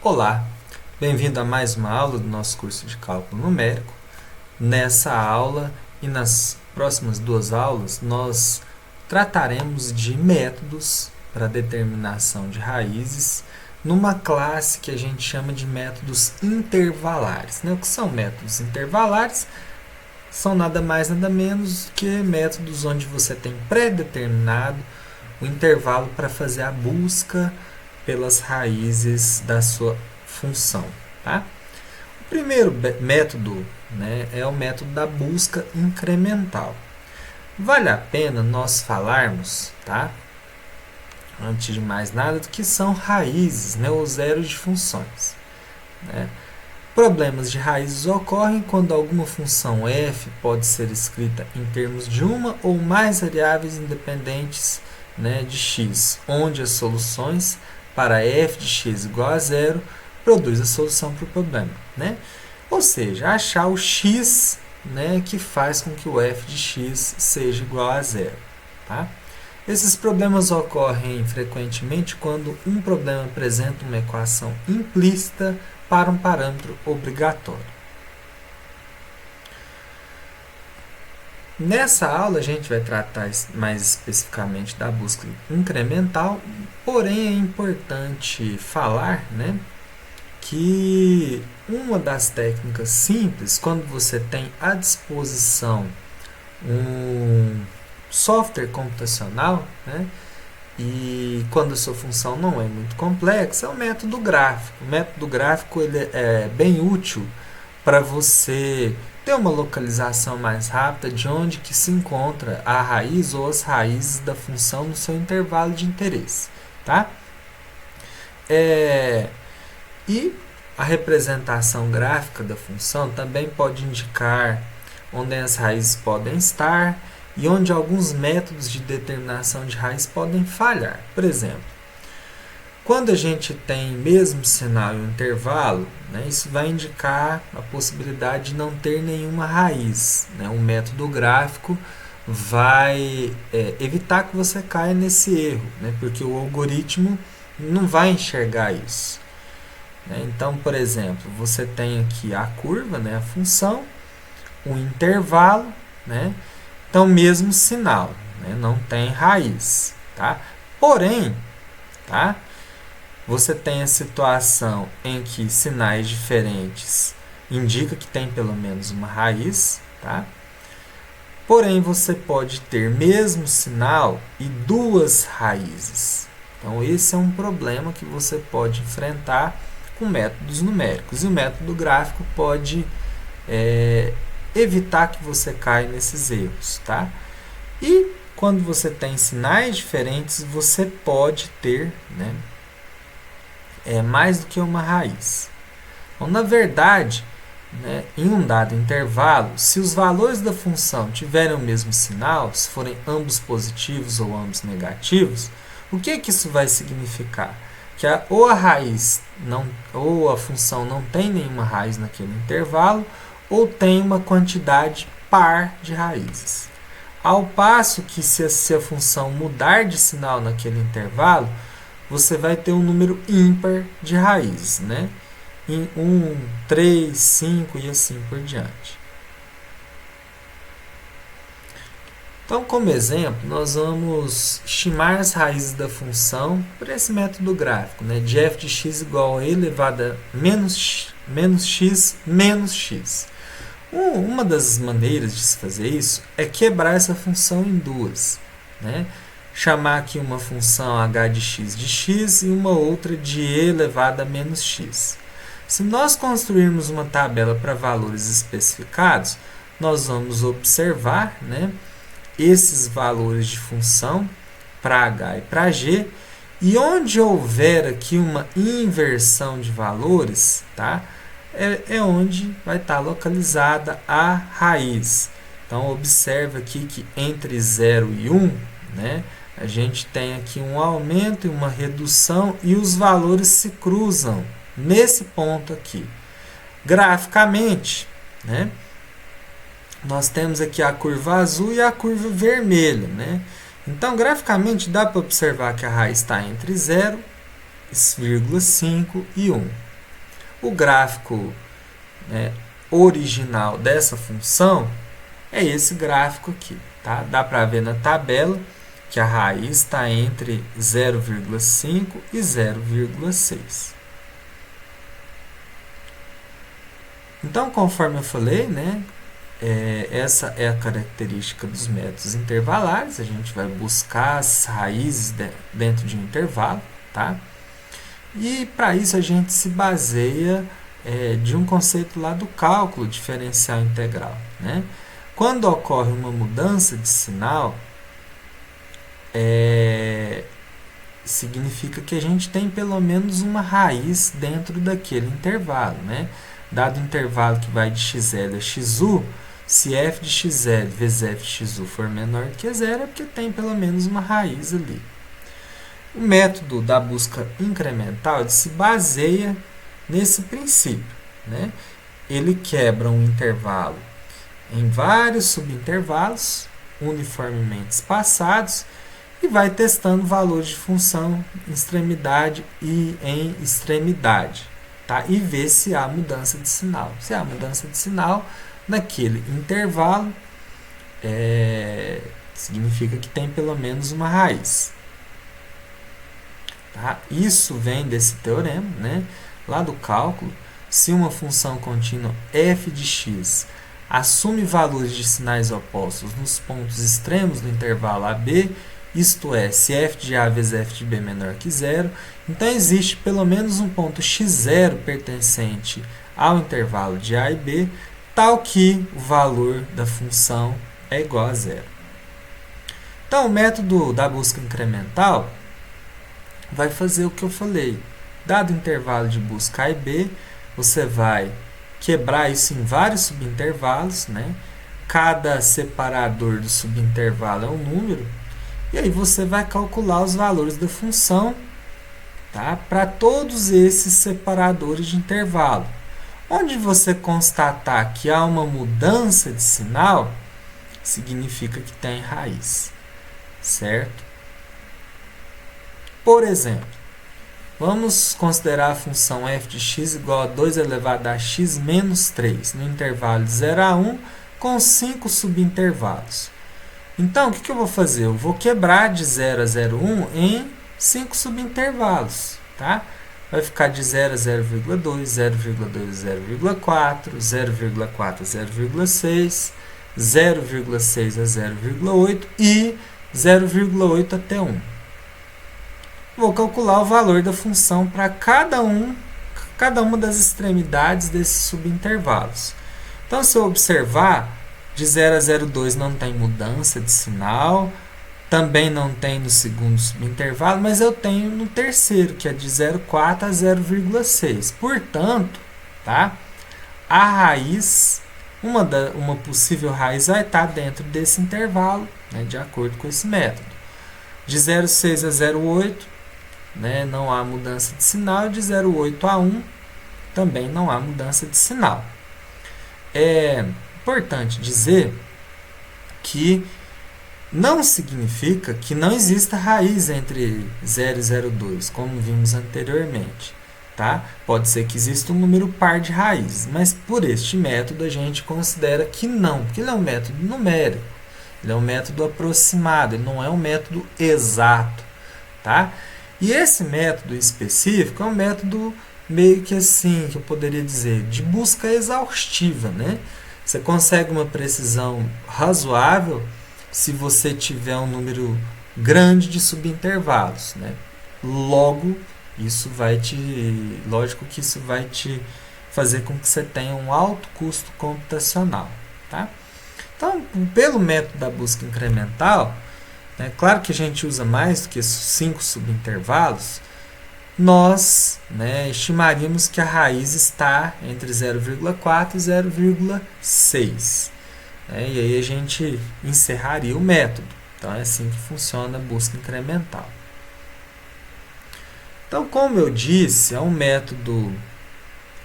Olá, bem-vindo a mais uma aula do nosso curso de Cálculo Numérico. Nessa aula e nas próximas duas aulas, nós trataremos de métodos para determinação de raízes numa classe que a gente chama de métodos intervalares. O que são métodos intervalares? São nada mais nada menos que métodos onde você tem pré-determinado o intervalo para fazer a busca pelas raízes da sua função. Tá? O primeiro método é o método da busca incremental. Vale a pena nós falarmos, tá? Antes de mais nada, do que são raízes, ou zeros de funções. Problemas de raízes ocorrem quando alguma função f pode ser escrita em termos de uma ou mais variáveis independentes de x, onde as soluções para f de x igual a zero produz a solução para o problema. Ou seja, achar o x que faz com que o f de x seja igual a zero. Tá? Esses problemas ocorrem frequentemente quando um problema apresenta uma equação implícita para um parâmetro obrigatório. Nessa aula a gente vai tratar mais especificamente da busca incremental, porém é importante falar que uma das técnicas simples, quando você tem à disposição um software computacional, e quando a sua função não é muito complexa, é o método gráfico. O método gráfico ele é bem útil para você ter uma localização mais rápida de onde que se encontra a raiz ou as raízes da função no seu intervalo de interesse. Tá? E a representação gráfica da função também pode indicar onde as raízes podem estar e onde alguns métodos de determinação de raiz podem falhar. Por exemplo, quando a gente tem mesmo sinal e um intervalo, isso vai indicar a possibilidade de não ter nenhuma raiz. O método gráfico vai evitar que você caia nesse erro, porque o algoritmo não vai enxergar isso. Então, por exemplo, você tem aqui a curva, a função, um intervalo, então mesmo sinal, não tem raiz. Tá? Porém, você tem a situação em que sinais diferentes indica que tem pelo menos uma raiz. Tá? Porém, você pode ter mesmo sinal e duas raízes. Então, esse é um problema que você pode enfrentar com métodos numéricos. E o método gráfico pode evitar que você caia nesses erros. Tá? E quando você tem sinais diferentes, você pode ter mais do que uma raiz. Então, na verdade, em um dado intervalo, se os valores da função tiverem o mesmo sinal, se forem ambos positivos ou ambos negativos, o que isso vai significar? Que ou a raiz ou a função não tem nenhuma raiz naquele intervalo, ou tem uma quantidade par de raízes. Ao passo que se a função mudar de sinal naquele intervalo, você vai ter um número ímpar de raízes, em 1, 3, 5 e assim por diante. Então, como exemplo, nós vamos estimar as raízes da função por esse método gráfico, de f de x igual a e elevado a menos x menos x. Uma das maneiras de se fazer isso é quebrar essa função em duas. Chamar aqui uma função h de x e uma outra de e elevado a menos x. Se nós construirmos uma tabela para valores especificados, nós vamos observar esses valores de função para h e para g, e onde houver aqui uma inversão de valores, é onde vai estar localizada a raiz. Então, observe aqui que entre 0 e 1, a gente tem aqui um aumento e uma redução e os valores se cruzam nesse ponto aqui. Graficamente, nós temos aqui a curva azul e a curva vermelha. Então, graficamente, dá para observar que a raiz está entre 0,5 e 1. O gráfico, né, original dessa função é esse gráfico aqui. Tá? Dá para ver na tabela que a raiz está entre 0,5 e 0,6. Então, conforme eu falei, né, essa é a característica dos métodos intervalares. A gente vai buscar as raízes dentro de um intervalo. Tá? E para isso a gente se baseia de um conceito lá do cálculo diferencial integral. Né? Quando ocorre uma mudança de sinal, significa que a gente tem pelo menos uma raiz dentro daquele intervalo. Né? Dado o intervalo que vai de xl a xu, se f de xl vezes f de xu for menor que zero, é porque tem pelo menos uma raiz ali. O método da busca incremental ele se baseia nesse princípio. Né? Ele quebra um intervalo em vários subintervalos uniformemente espaçados e vai testando valores de função em extremidade e em extremidade. Tá? E ver se há mudança de sinal. Se há mudança de sinal naquele intervalo, significa que tem pelo menos uma raiz. Tá? Isso vem desse teorema, né? Lá do cálculo. Se uma função contínua f de x assume valores de sinais opostos nos pontos extremos do intervalo AB, isto é, se f de A vezes f de B menor que zero, então existe pelo menos um ponto x0 pertencente ao intervalo de A e B, tal que o valor da função é igual a zero. Então, o método da busca incremental vai fazer o que eu falei. Dado o intervalo de busca A e B, você vai quebrar isso em vários subintervalos. Né? Cada separador do subintervalo é um número. E aí você vai calcular os valores da função, tá? Para todos esses separadores de intervalo. Onde você constatar que há uma mudança de sinal, significa que tem raiz. Certo? Por exemplo, vamos considerar a função f de x igual a 2 elevado a x menos 3, no intervalo de 0 a 1, com 5 subintervalos. Então, o que eu vou fazer? Eu vou quebrar de 0 a 0,1 em 5 subintervalos. Tá? Vai ficar de 0 a 0,2, 0,2 a 0,4, 0,4 a 0,6, 0,6 a 0,8 e 0,8 até 1. Vou calcular o valor da função para cada uma das extremidades desses subintervalos. Então, se eu observar, de 0 a 0,2 não tem mudança de sinal, também não tem no segundo subintervalo, mas eu tenho no terceiro, que é de 0,4 a 0,6. Portanto, tá? A raiz, uma possível raiz vai estar dentro desse intervalo, né, de acordo com esse método. De 0,6 a 0,8, né, não há mudança de sinal, de 0,8 a 1 também não há mudança de sinal. É importante dizer que não significa que não exista raiz entre 0 e 0,2, como vimos anteriormente. Tá? Pode ser que exista um número par de raízes, mas por este método a gente considera que não, porque ele é um método numérico, ele é um método aproximado, ele não é um método exato. Tá? E esse método específico é um método meio que assim, que eu poderia dizer, de busca exaustiva. Né? Você consegue uma precisão razoável se você tiver um número grande de subintervalos. Né? Lógico que isso vai te fazer com que você tenha um alto custo computacional. Tá? Então, pelo método da busca incremental, né, claro que a gente usa mais do que 5 subintervalos, nós, né, estimaríamos que a raiz está entre 0,4 e 0,6. Né, e aí a gente encerraria o método. Então, é assim que funciona a busca incremental. Então, como eu disse, é um método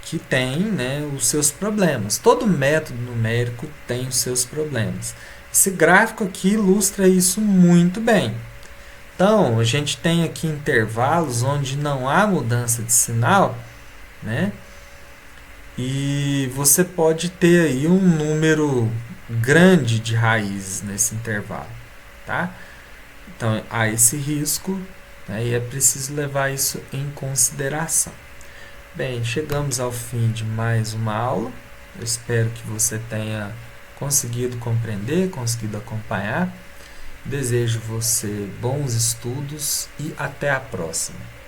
que tem, né, os seus problemas. Todo método numérico tem os seus problemas. Esse gráfico aqui ilustra isso muito bem. Então, a gente tem aqui intervalos onde não há mudança de sinal, né? e você pode ter aí um número grande de raízes nesse intervalo, tá? Então há esse risco, né, e é preciso levar isso em consideração. Bem, chegamos ao fim de mais uma aula. Eu espero que você tenha conseguido compreender, conseguido acompanhar. Desejo você bons estudos e até a próxima.